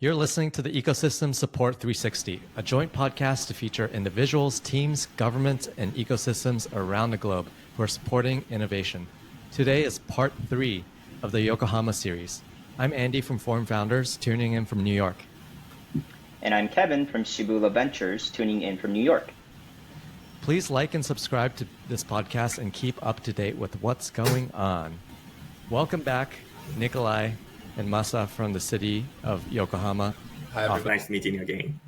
You're listening to the Ecosystem Support 360, a joint podcast to feature individuals, teams, governments, and ecosystems around the globe who are supporting innovation. Today is part 3 of the Yokohama series. I'm Andy from Forum Founders, tuning in from New York. And I'm Kevin from Shibula Ventures, tuning in from New York. Please like and subscribe to this podcast and keep up to date with what's going on. Welcome back, Nikolai and Masa from the city of Yokohama. Hi, everyone. Nice meeting you again.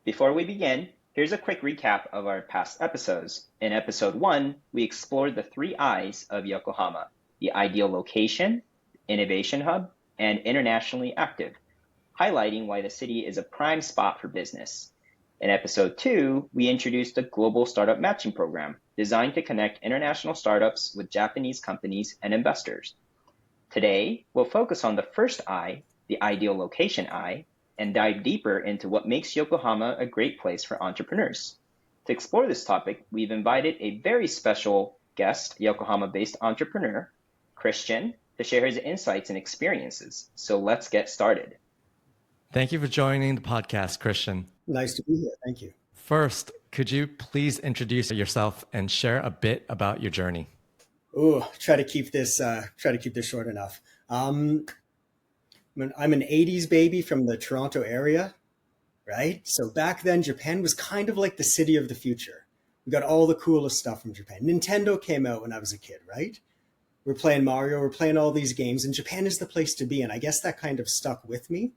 Before we begin, here's a quick recap of our past episodes. In episode 1, we explored the 3 I's of Yokohama: the ideal location, innovation hub, and internationally active, highlighting why the city is a prime spot for business. In episode 2, we introduced the Global Startup Matching Program, designed to connect international startups with Japanese companies and investors. Today, we'll focus on the first I, the ideal location I, and dive deeper into what makes Yokohama a great place for entrepreneurs. To explore this topic, we've invited a very special guest, Yokohama-based entrepreneur, Christian, to share his insights and experiences. So let's get started. Thank you for joining the podcast, Christian. Nice to be here. Thank you. First, could you please introduce yourself and share a bit about your journey? Try to keep this short enough. I'm an 80s baby from the Toronto area, right? So back then, Japan was kind of like the city of the future. We got all the coolest stuff from Japan. Nintendo came out when I was a kid, right? We're playing Mario, we're playing all these games, and Japan is the place to be. And I guess that kind of stuck with me.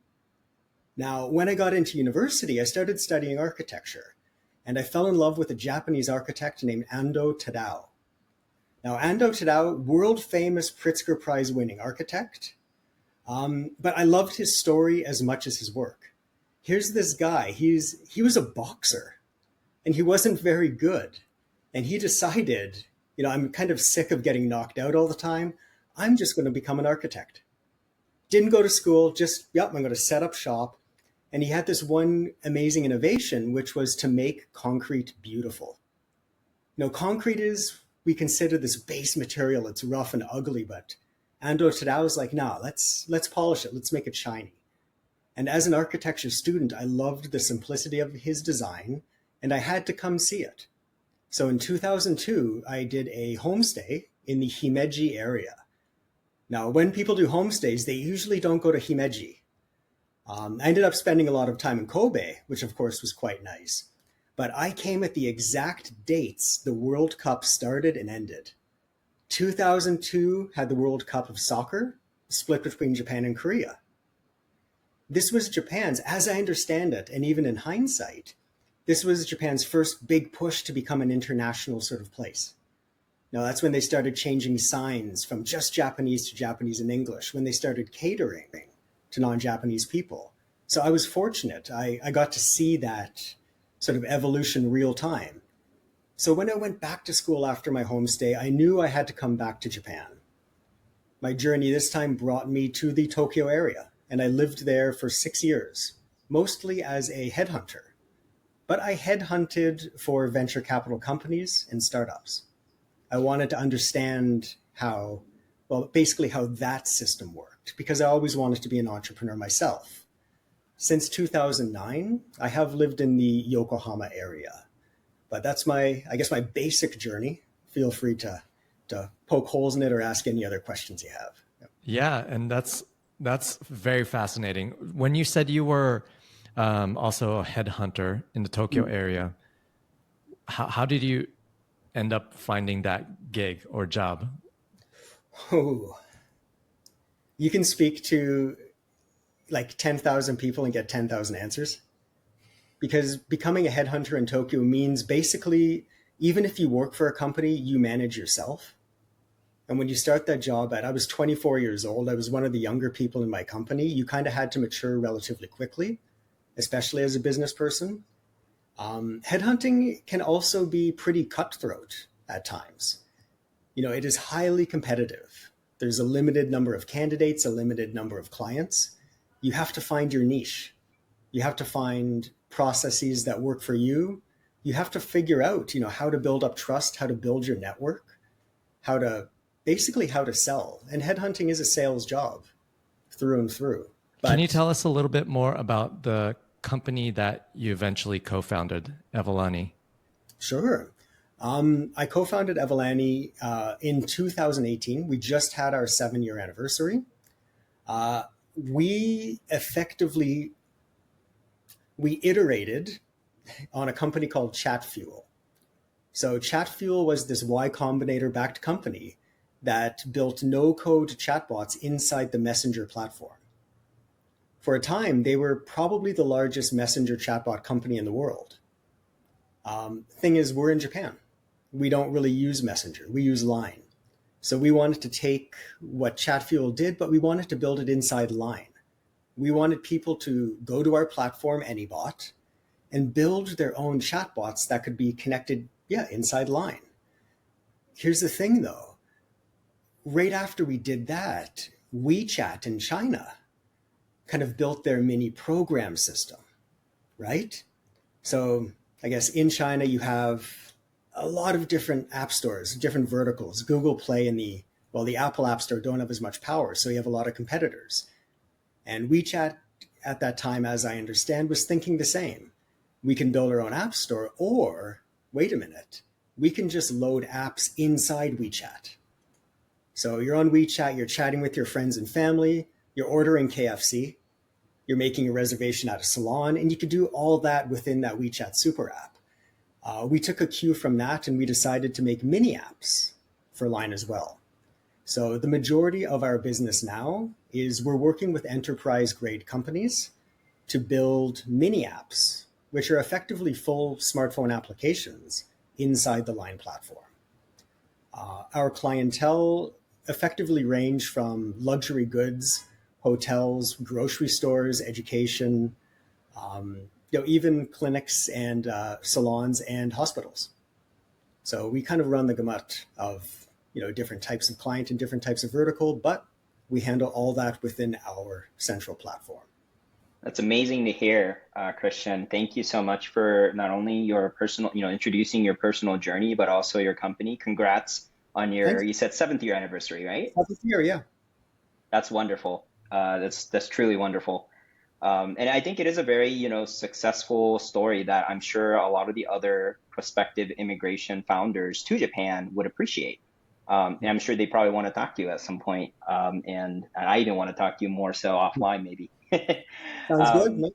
Now, when I got into university, I started studying architecture, and I fell in love with a Japanese architect named Ando Tadao. Now, Ando Tadao, world famous Pritzker Prize winning architect, but I loved his story as much as his work. Here's this guy, he was a boxer, and he wasn't very good. And he decided, I'm kind of sick of getting knocked out all the time. I'm just going to become an architect. Didn't go to school, I'm going to set up shop. And he had this one amazing innovation, which was to make concrete beautiful. Concrete we consider this base material. It's rough and ugly, but Ando Tadao was like, no, let's polish it. Let's make it shiny. And as an architecture student, I loved the simplicity of his design, and I had to come see it. So in 2002, I did a homestay in the Himeji area. Now, when people do homestays, they usually don't go to Himeji. I ended up spending a lot of time in Kobe, which of course was quite nice. But I came at the exact dates the World Cup started and ended. 2002 had the World Cup of soccer, split between Japan and Korea. This was Japan's, as I understand it, and even in hindsight, this was Japan's first big push to become an international sort of place. Now, that's when they started changing signs from just Japanese to Japanese and English, when they started catering to non-Japanese people. So I was fortunate. I got to see that sort of evolution real time. So when I went back to school after my homestay, I knew I had to come back to Japan. My journey this time brought me to the Tokyo area, and I lived there for 6 years, mostly as a headhunter. But I headhunted for venture capital companies and startups. I wanted to understand how that system worked, because I always wanted to be an entrepreneur myself. Since 2009, I have lived in the Yokohama area, but that's my basic journey. Feel free to poke holes in it or ask any other questions you have. Yeah, and that's very fascinating. When you said you were also a headhunter in the Tokyo area, how did you end up finding that gig or job? Oh, you can speak to like 10,000 people and get 10,000 answers. Because becoming a headhunter in Tokyo means basically, even if you work for a company, you manage yourself. And when you start that job I was 24 years old, I was one of the younger people in my company. You kind of had to mature relatively quickly, especially as a business person. Headhunting can also be pretty cutthroat at times. It is highly competitive. There's a limited number of candidates, a limited number of clients. You have to find your niche. You have to find processes that work for you. You have to figure out, how to build up trust, how to build your network, how to sell. And headhunting is a sales job through and through. Can you But tell us a little bit more about the company that you eventually co-founded, Evolany? sure. I co-founded Evolany in 2018. We just had our 7-year anniversary. We effectively we iterated on a company called ChatFuel. So ChatFuel was this Y Combinator backed company that built no-code chatbots inside the Messenger platform. For a time, they were probably the largest Messenger chatbot company in the world. Thing is, we're in Japan. We don't really use Messenger. We use Line. So we wanted to take what ChatFuel did, but we wanted to build it inside Line. We wanted people to go to our platform, AnyBot, and build their own chatbots that could be connected, inside Line. Here's the thing, though. Right after we did that, WeChat in China kind of built their mini program system, right? So I guess in China, you have a lot of different app stores, different verticals. Google Play and the Apple App Store don't have as much power, so you have a lot of competitors. And WeChat at that time, as I understand, was thinking the same. We can build our own app store, or wait a minute, we can just load apps inside WeChat. So you're on WeChat, you're chatting with your friends and family, you're ordering KFC, you're making a reservation at a salon, and you can do all that within that WeChat super app. We took a cue from that and we decided to make mini apps for Line as well. So the majority of our business now is we're working with enterprise grade companies to build mini apps, which are effectively full smartphone applications inside the Line platform. Our clientele effectively range from luxury goods, hotels, grocery stores, education, even clinics and salons and hospitals. So we kind of run the gamut of different types of client and different types of vertical, but we handle all that within our central platform. That's amazing to hear, Christian. Thank you so much for not only your personal, introducing your personal journey, but also your company. Congrats on your, Thanks. you said 7th year anniversary, right? 7th year, yeah. That's wonderful. That's truly wonderful. And I think it is a very, successful story that I'm sure a lot of the other prospective immigration founders to Japan would appreciate. And I'm sure they probably want to talk to you at some point. And I even want to talk to you more so offline, maybe. Sounds good.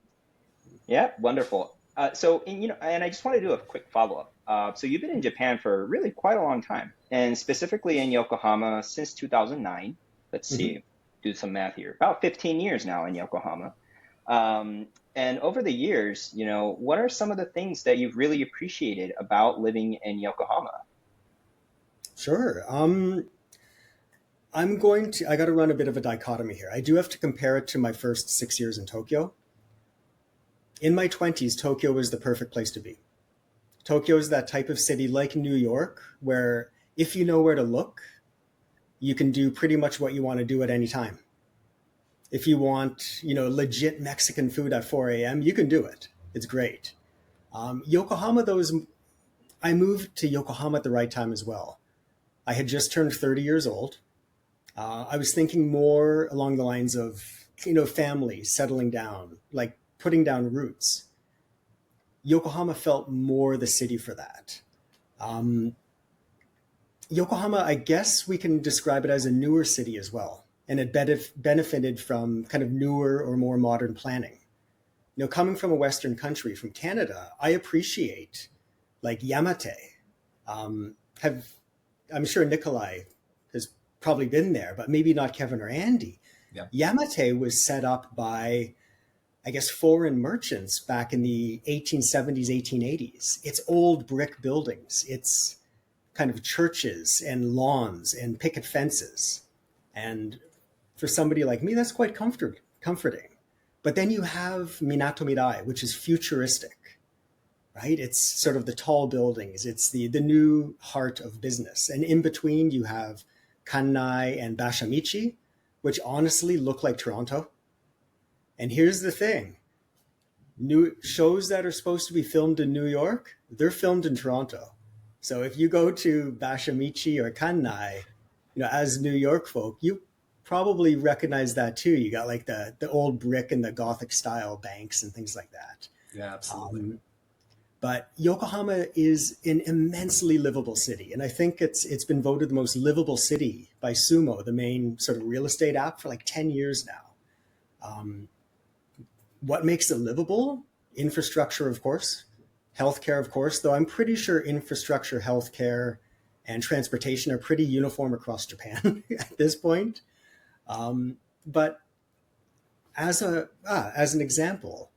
Yeah, wonderful. And I just want to do a quick follow-up. So you've been in Japan for really quite a long time, and specifically in Yokohama since 2009. Let's see, do some math here. About 15 years now in Yokohama. And over the years, what are some of the things that you've really appreciated about living in Yokohama? Sure. I got to run a bit of a dichotomy here. I do have to compare it to my first 6 years in Tokyo. In my 20s, Tokyo was the perfect place to be. Tokyo is that type of city like New York, where if you know where to look, you can do pretty much what you want to do at any time. If you want, legit Mexican food at 4 a.m., you can do it. It's great. Yokohama, I moved to Yokohama at the right time as well. I had just turned 30 years old. I was thinking more along the lines of, family, settling down, like putting down roots. Yokohama felt more the city for that. Yokohama, I guess we can describe it as a newer city as well. And it benefited from kind of newer or more modern planning. Coming from a Western country, from Canada, I appreciate like Yamate. I'm sure Nikolai has probably been there, but maybe not Kevin or Andy. Yeah. Yamate was set up by, I guess, foreign merchants back in the 1870s, 1880s. It's old brick buildings. It's kind of churches and lawns and picket fences. And for somebody like me, that's quite comforting. But then you have Minato Mirai, which is futuristic, right? It's sort of the tall buildings. It's the new heart of business. And in between, you have Kannai and Bashamichi, which honestly look like Toronto. And here's the thing. New shows that are supposed to be filmed in New York, they're filmed in Toronto. So if you go to Bashamichi or Kannai, as New York folk, you probably recognize that too. You got like the old brick and the Gothic style banks and things like that. Yeah, absolutely. But Yokohama is an immensely livable city, and I think it's been voted the most livable city by Sumo, the main sort of real estate app, for like 10 years now. What makes it livable? Infrastructure, of course. Healthcare, of course, though I'm pretty sure infrastructure, healthcare, and transportation are pretty uniform across Japan at this point. But as an example,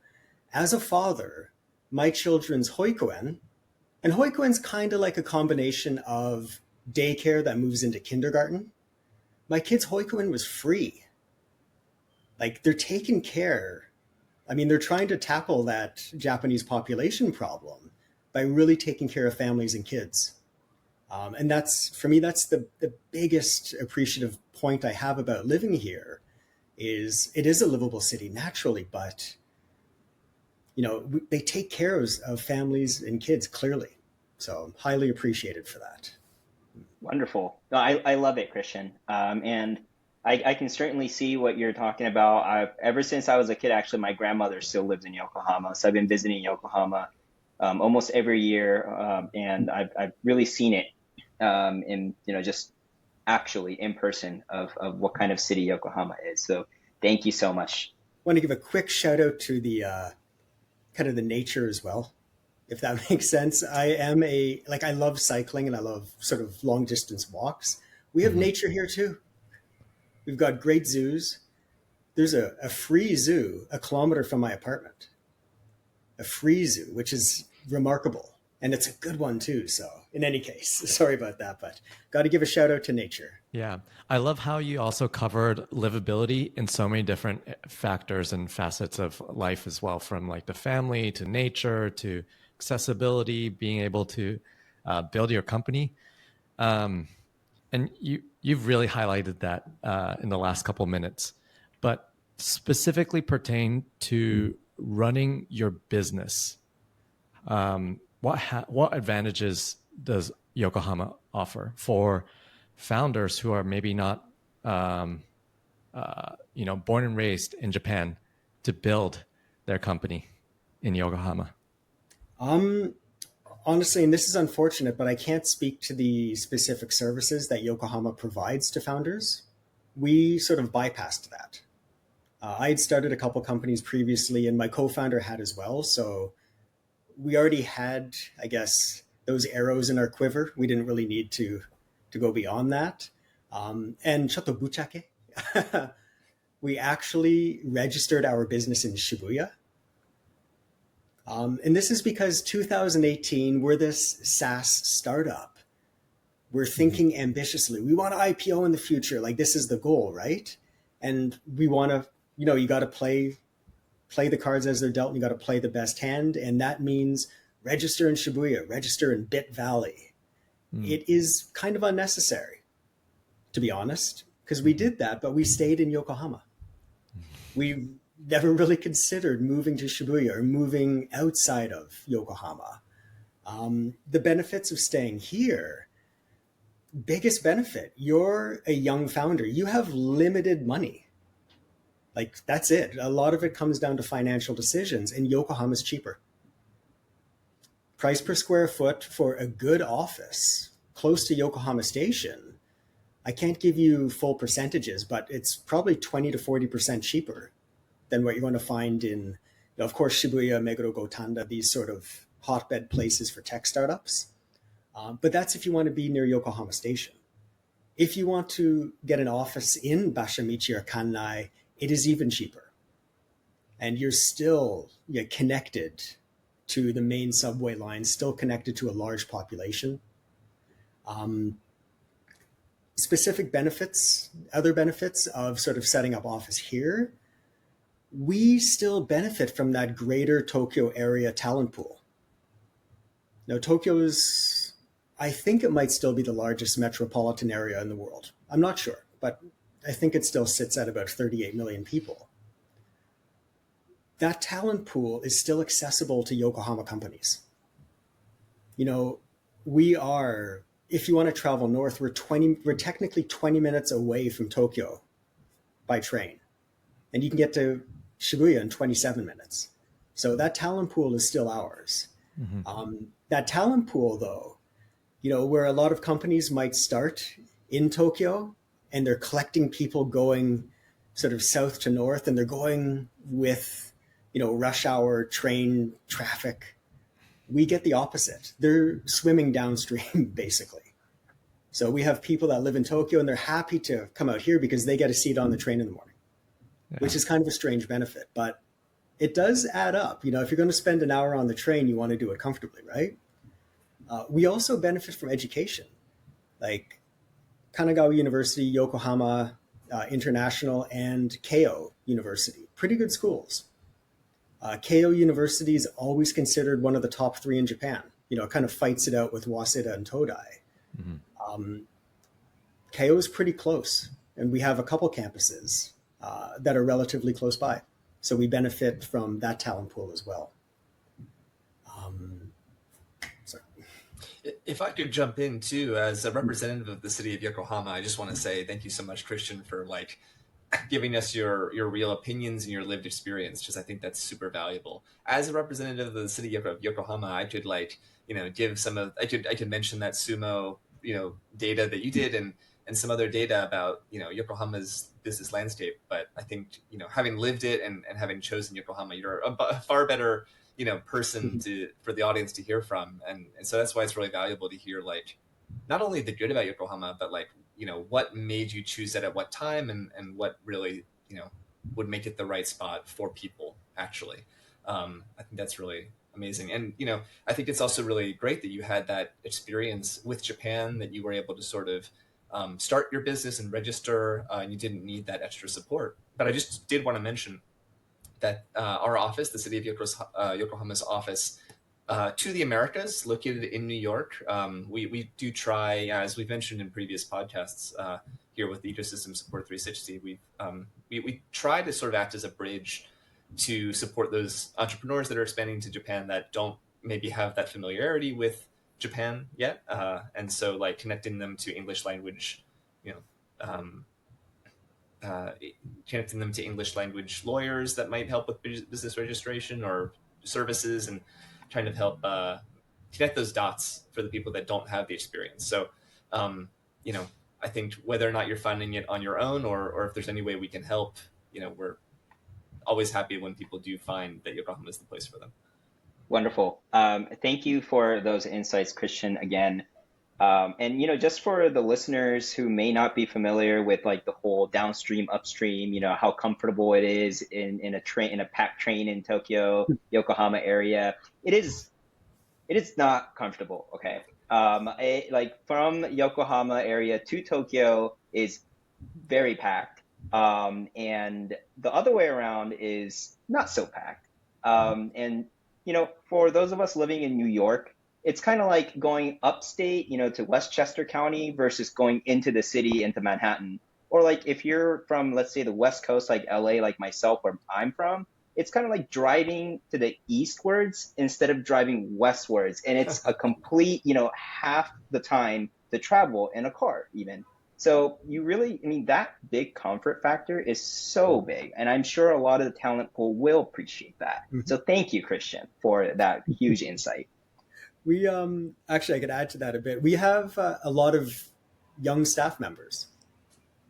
as a father, my children's hoikuen, and hoikuen's kind of like a combination of daycare that moves into kindergarten. My kid's hoikuen was free. Like, they're taken care. I mean, they're trying to tackle that Japanese population problem by really taking care of families and kids. And that's, for me, that's the biggest appreciative point I have about living here is it is a livable city naturally, but they take care of families and kids clearly. So I'm highly appreciated for that. Wonderful. No, I love it, Christian. And I can certainly see what you're talking about. Ever since I was a kid, actually, my grandmother still lives in Yokohama. So I've been visiting Yokohama almost every year. And I've really seen it in, just actually in person of what kind of city Yokohama is. So thank you so much. I want to give a quick shout out to the kind of the nature as well, if that makes sense. I love cycling and I love sort of long distance walks. We have nature here too. We've got great zoos. There's a free zoo a kilometer from my apartment. A free zoo, which is remarkable. And it's a good one too. So in any case, sorry about that, but got to give a shout out to nature. Yeah. I love how you also covered livability in so many different factors and facets of life as well, from like the family to nature to accessibility, being able to build your company. And you've really highlighted that in the last couple of minutes, but specifically pertain to running your business. What advantages does Yokohama offer for founders who are maybe not, born and raised in Japan to build their company in Yokohama? Honestly, and this is unfortunate, but I can't speak to the specific services that Yokohama provides to founders. We sort of bypassed that. I had started a couple companies previously, and my co-founder had as well. So we already had, I guess, those arrows in our quiver. We didn't really need to go beyond that. And Shoto Buchake, we actually registered our business in Shibuya. And this is because 2018, we're this SaaS startup. We're thinking ambitiously. We want to IPO in the future. Like, this is the goal, right? And we want to, you got to play the cards as they're dealt, and you got to play the best hand. And that means register in Shibuya, register in Bit Valley. It is kind of unnecessary, to be honest, because we did that, but we stayed in Yokohama. We never really considered moving to Shibuya or moving outside of Yokohama. The benefits of staying here, biggest benefit, you're a young founder. You have limited money. Like, that's it. A lot of it comes down to financial decisions, and Yokohama's cheaper. Price per square foot for a good office close to Yokohama Station, I can't give you full percentages, but it's probably 20 to 40% cheaper than what you're going to find in, of course, Shibuya, Meguro, Gotanda, these sort of hotbed places for tech startups. But that's if you want to be near Yokohama Station. If you want to get an office in Bashamichi or Kannai, it is even cheaper. And you're still connected to the main subway line, still connected to a large population. Specific benefits, other benefits of sort of setting up office here, we still benefit from that greater Tokyo area talent pool. Now, Tokyo is, I think it might still be the largest metropolitan area in the world. I'm not sure, but I think it still sits at about 38 million people. That talent pool is still accessible to Yokohama companies. We are, if you want to travel north, we're technically 20 minutes away from Tokyo by train, and you can get to Shibuya in 27 minutes. So that talent pool is still ours. That talent pool, though, where a lot of companies might start in Tokyo and they're collecting people going sort of south to north, and they're going with, rush hour train traffic. We get the opposite. They're swimming downstream, basically. So we have people that live in Tokyo and they're happy to come out here because they get a seat on the train in the morning, which is kind of a strange benefit, but it does add up. If you're going to spend an hour on the train, you want to do it comfortably, right? We also benefit from education, like Kanagawa University, Yokohama International, and Keio University. Pretty good schools. Keio University is always considered one of the top 3 in Japan. It kind of fights it out with Waseda and Todai. Keio is pretty close, and we have a couple campuses that are relatively close by. So we benefit from that talent pool as well. If I could jump in too, as a representative of the city of Yokohama, I just want to say thank you so much, Christian, for giving us your real opinions and your lived experience. Just I think that's super valuable. As a representative of the city of Yokohama, I could give some of I could mention that sumo data that you did and some other data about Yokohama's business landscape. But I think having lived it and having chosen Yokohama, you're a far better person for the audience to hear from, and so that's why it's really valuable to hear not only the good about Yokohama, but what made you choose that at what time, and what really would make it the right spot for people actually. I think that's really amazing, and I think it's also really great that you had that experience with Japan, that you were able to sort of start your business and register, and you didn't need that extra support. But I just did want to mention that our office, the City of Yokohama's office to the Americas, located in New York, we do try, as we've mentioned in previous podcasts here with the Ecosystem Support 360, we try to sort of act as a bridge to support those entrepreneurs that are expanding to Japan that don't maybe have that familiarity with Japan yet, and so connecting them to English language, connecting them to English language lawyers that might help with business registration or services, and trying to help connect those dots for the people that don't have the experience. So, I think whether or not you're finding it on your own, or if there's any way we can help, we're always happy when people do find that Yokohama is the place for them. Wonderful. Thank you for those insights, Christian, again. And, just for the listeners who may not be familiar with the whole downstream, upstream, how comfortable it is in a packed train in Tokyo, Yokohama area, it is not comfortable. Okay. From Yokohama area to Tokyo is very packed. And the other way around is not so packed. And, for those of us living in New York, it's kind of like going upstate, to Westchester County versus going into the city, into Manhattan. Or if you're from, let's say, the West Coast, like LA, like myself, where I'm from, it's kind of like driving to the eastwards instead of driving westwards. And it's a complete, half the time to travel in a car even. So you really, that big comfort factor is so big. And I'm sure a lot of the talent pool will appreciate that. Mm-hmm. So thank you, Christian, for that huge insight. We actually, I could add to that a bit. We have a lot of young staff members.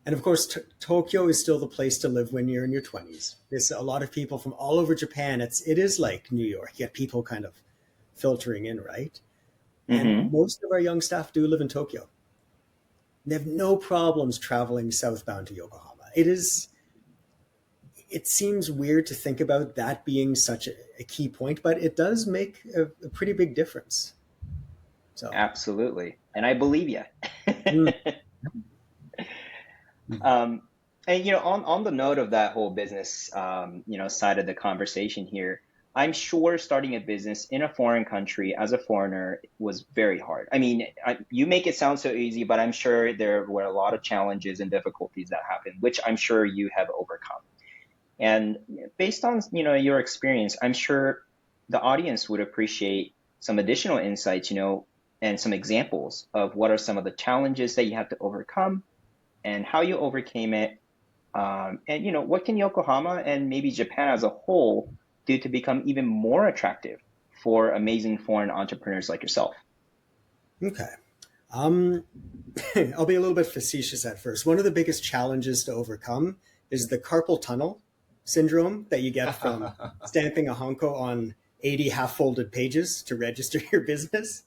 And of course, Tokyo is still the place to live when you're in your 20s. There's a lot of people from all over Japan. It is like New York. You get people kind of filtering in, right? Mm-hmm. And most of our young staff do live in Tokyo. They have no problems traveling southbound to Yokohama. It seems weird to think about that being such a key point, but it does make a pretty big difference. So absolutely. And I believe you. And, on the note of that whole business, side of the conversation here, I'm sure starting a business in a foreign country as a foreigner was very hard. You make it sound so easy, but I'm sure there were a lot of challenges and difficulties that happened, which I'm sure you have overcome. And based on, your experience, I'm sure the audience would appreciate some additional insights, and some examples of what are some of the challenges that you had to overcome and how you overcame it, And what can Yokohama and maybe Japan as a whole do to become even more attractive for amazing foreign entrepreneurs like yourself? Okay. Um, I'll be a little bit facetious at first. One of the biggest challenges to overcome is the carpal tunnel syndrome that you get from stamping a hanko on 80 half-folded pages to register your business.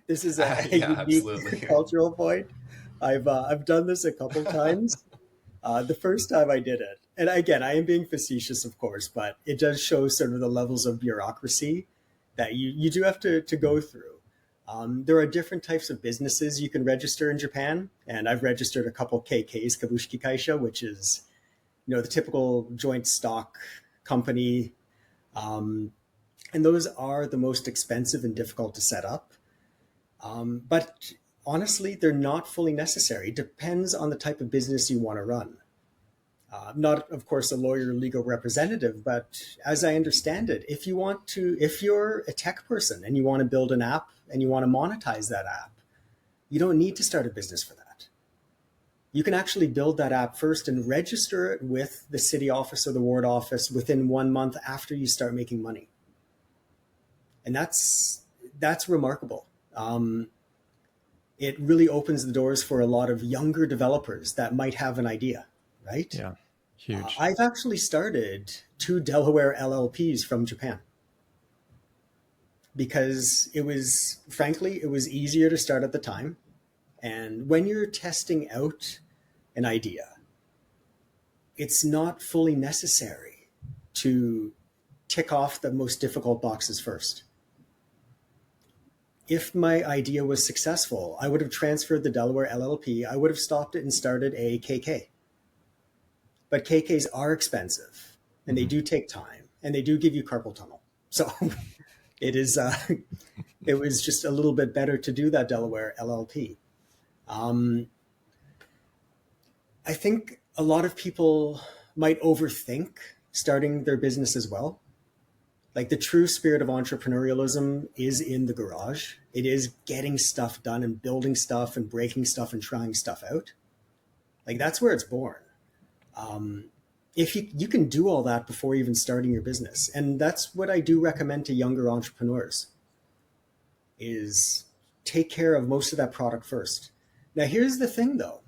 This is a Yeah, unique absolutely. cultural point. I've done this a couple times. The first time I did it, and again, I am being facetious, of course, but it does show sort of the levels of bureaucracy that you do have to go through. There are different types of businesses you can register in Japan, and I've registered a couple KKs, Kabushiki Kaisha, which is the typical joint stock company, and those are the most expensive and difficult to set up. But honestly, they're not fully necessary. It depends on the type of business you want to run. Not, of course, a lawyer or legal representative, but as I understand it, if you're a tech person and you want to build an app and you want to monetize that app, you don't need to start a business for that. You can actually build that app first and register it with the city office or the ward office within 1 month after you start making money. And that's remarkable. It really opens the doors for a lot of younger developers that might have an idea, right? Yeah, huge. I've actually started 2 Delaware LLPs from Japan because it was easier to start at the time. And when you're testing out an idea, it's not fully necessary to tick off the most difficult boxes first. If my idea was successful, I would have transferred the Delaware LLP. I would have stopped it and started a KK. But KKs are expensive, and they do take time, and they do give you carpal tunnel. So it was just a little bit better to do that Delaware LLP. I think a lot of people might overthink starting their business as well. Like the true spirit of entrepreneurialism is in the garage. It is getting stuff done and building stuff and breaking stuff and trying stuff out. Like that's where it's born. If you can do all that before even starting your business. And that's what I do recommend to younger entrepreneurs is take care of most of that product first. Now, here's the thing though.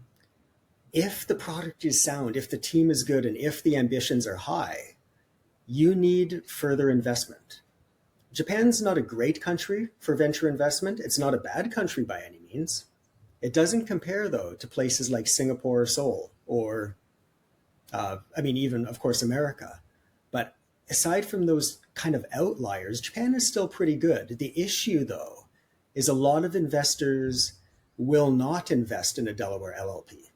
If the product is sound, if the team is good, and if the ambitions are high, you need further investment. Japan's not a great country for venture investment. It's not a bad country by any means. It doesn't compare, though, to places like Singapore or Seoul or, even, of course, America. But aside from those kind of outliers, Japan is still pretty good. The issue, though, is a lot of investors will not invest in a Delaware LLP.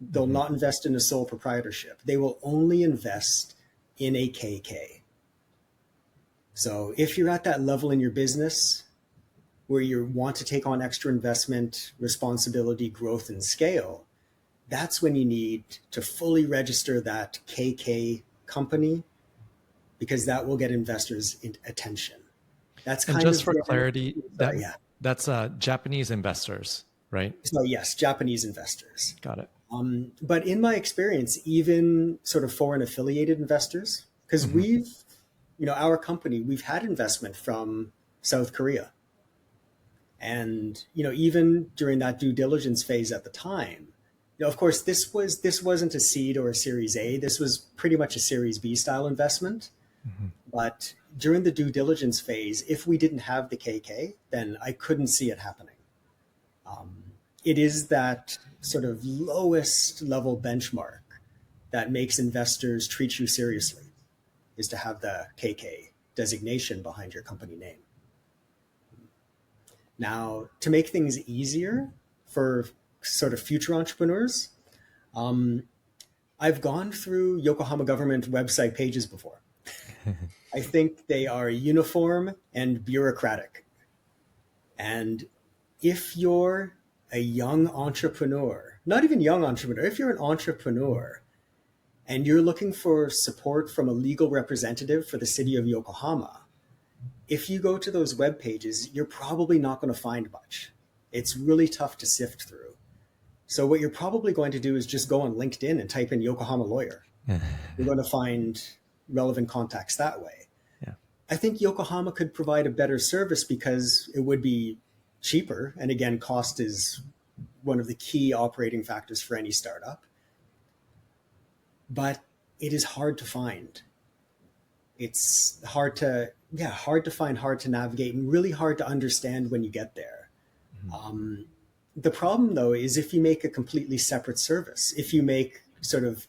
They'll not invest in a sole proprietorship. They will only invest in a KK. So if you're at that level in your business where you want to take on extra investment, responsibility, growth, and scale, that's when you need to fully register that KK company because that will get investors' attention. That's kind and just of for clarity, yeah. That's Japanese investors, right? So yes, Japanese investors. Got it. But in my experience, even sort of foreign affiliated investors, because our company, we've had investment from South Korea. And, even during that due diligence phase at the time, of course, this wasn't a seed or a Series A. This was pretty much a Series B style investment. But during the due diligence phase, if we didn't have the KK, then I couldn't see it happening. It is that sort of lowest level benchmark that makes investors treat you seriously, is to have the KK designation behind your company name. Now, to make things easier for sort of future entrepreneurs, I've gone through Yokohama government website pages before. I think they are uniform and bureaucratic. And if you're a young entrepreneur, not even young entrepreneur, if you're an entrepreneur and you're looking for support from a legal representative for the city of Yokohama, if you go to those web pages, you're probably not going to find much. It's really tough to sift through. So what you're probably going to do is just go on LinkedIn and type in Yokohama lawyer. You're going to find relevant contacts that way. Yeah. I think Yokohama could provide a better service because it would be cheaper. And again, cost is one of the key operating factors for any startup. But it is hard to find. It's hard to find, hard to navigate, and really hard to understand when you get there. Mm-hmm. The problem, though, is if you make a completely separate service, if you make sort of,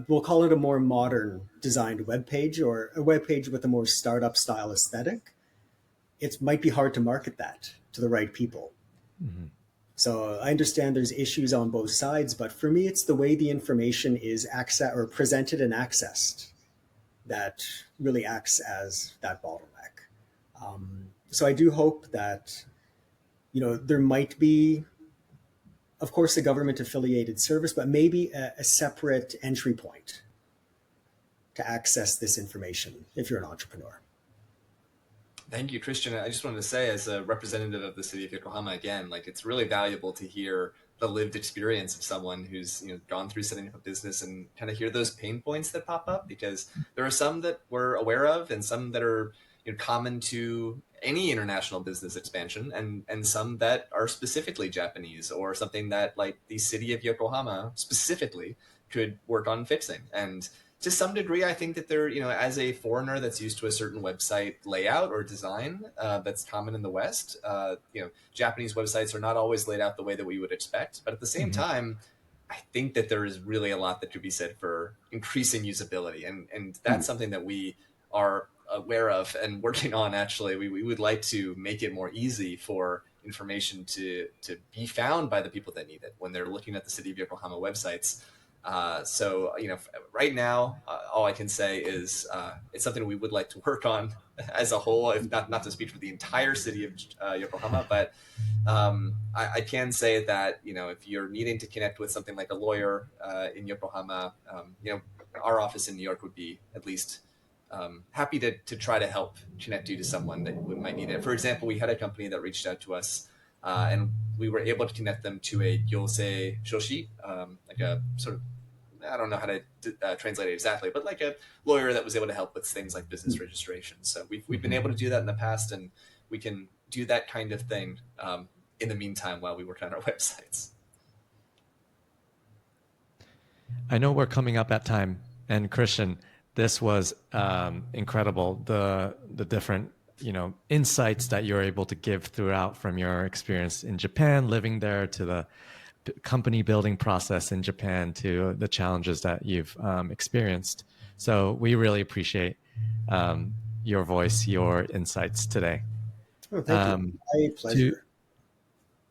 we'll call it a more modern designed web page, or a web page with a more startup style aesthetic, it might be hard to market that to the right people. Mm-hmm. So I understand there's issues on both sides, but for me, it's the way the information is presented and accessed that really acts as that bottleneck. So I do hope that, there might be, of course, a government affiliated service, but maybe a separate entry point to access this information if you're an entrepreneur. Thank you, Christian. I just wanted to say, as a representative of the city of Yokohama, again, it's really valuable to hear the lived experience of someone who's gone through setting up a business and kind of hear those pain points that pop up, because there are some that we're aware of and some that are common to any international business expansion, and some that are specifically Japanese, or something that the city of Yokohama specifically could work on fixing. And to some degree, I think that there, as a foreigner that's used to a certain website layout or design that's common in the West, Japanese websites are not always laid out the way that we would expect. But at the same time, I think that there is really a lot that could be said for increasing usability. And that's something that we are aware of and working on. Actually, we would like to make it more easy for information to be found by the people that need it when they're looking at the city of Yokohama websites. So right now, all I can say is it's something we would like to work on as a whole, if not to speak for the entire city of Yokohama. But I can say that if you're needing to connect with something like a lawyer in Yokohama, our office in New York would be at least happy to try to help connect you to someone that might need it. For example, we had a company that reached out to us, and we were able to connect them to a gyosei shoshi, like a sort of, I don't know how to translate it exactly, but like a lawyer that was able to help with things like business registration. So we've been able to do that in the past, and we can do that kind of thing in the meantime while we work on our websites. I know we're coming up at time, and Christian, this was incredible. The different insights that you're able to give throughout, from your experience in Japan, living there, to the company building process in Japan, to the challenges that you've experienced. So we really appreciate your voice, your insights today. Oh, thank you. My pleasure.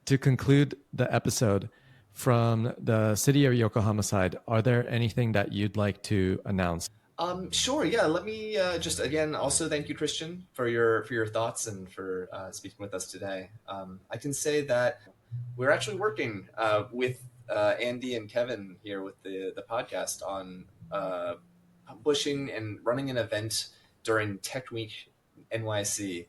To conclude the episode, from the city of Yokohama side, are there anything that you'd like to announce? Sure. Yeah. Let me just again also thank you, Christian, for your thoughts and for speaking with us today. I can say that we're actually working with Andy and Kevin here with the podcast on publishing and running an event during Tech Week NYC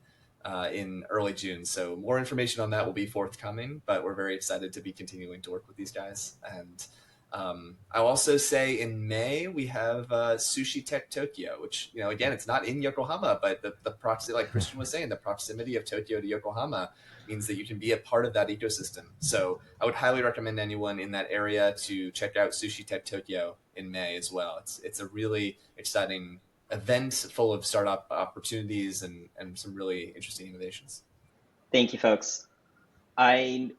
in early June. So more information on that will be forthcoming, but we're very excited to be continuing to work with these guys. And I'll also say in May, we have Sushi Tech Tokyo, which, again, it's not in Yokohama, but the proximity, like Christian was saying, the proximity of Tokyo to Yokohama means that you can be a part of that ecosystem. So I would highly recommend anyone in that area to check out Sushi Tech Tokyo in May as well. It's a really exciting event full of startup opportunities and some really interesting innovations. Thank you, folks.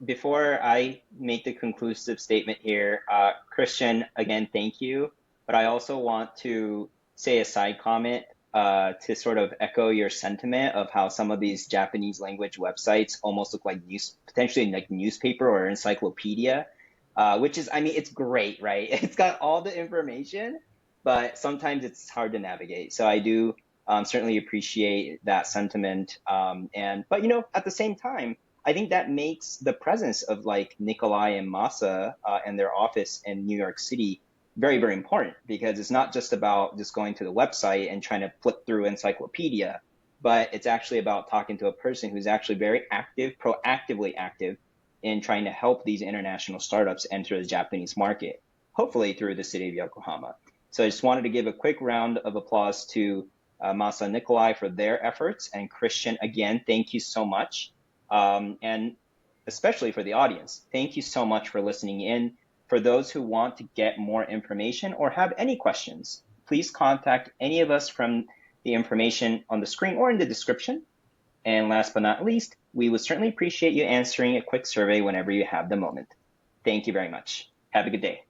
Before I make the conclusive statement here, Christian, again, thank you. But I also want to say a side comment to sort of echo your sentiment of how some of these Japanese language websites almost look like potentially like newspaper or encyclopedia, which is, it's great, right? It's got all the information, but sometimes it's hard to navigate. So I do certainly appreciate that sentiment. But at the same time, I think that makes the presence of like Nikolai and Masa and their office in New York City very, very important, because it's not just about just going to the website and trying to flip through encyclopedia, but it's actually about talking to a person who's actually very active, proactively active in trying to help these international startups enter the Japanese market, hopefully through the city of Yokohama. So I just wanted to give a quick round of applause to Masa and Nikolai for their efforts. And Christian, again, thank you so much. And especially for the audience, thank you so much for listening in. For those who want to get more information or have any questions, please contact any of us from the information on the screen or in the description. And last but not least, we would certainly appreciate you answering a quick survey whenever you have the moment. Thank you very much. Have a good day.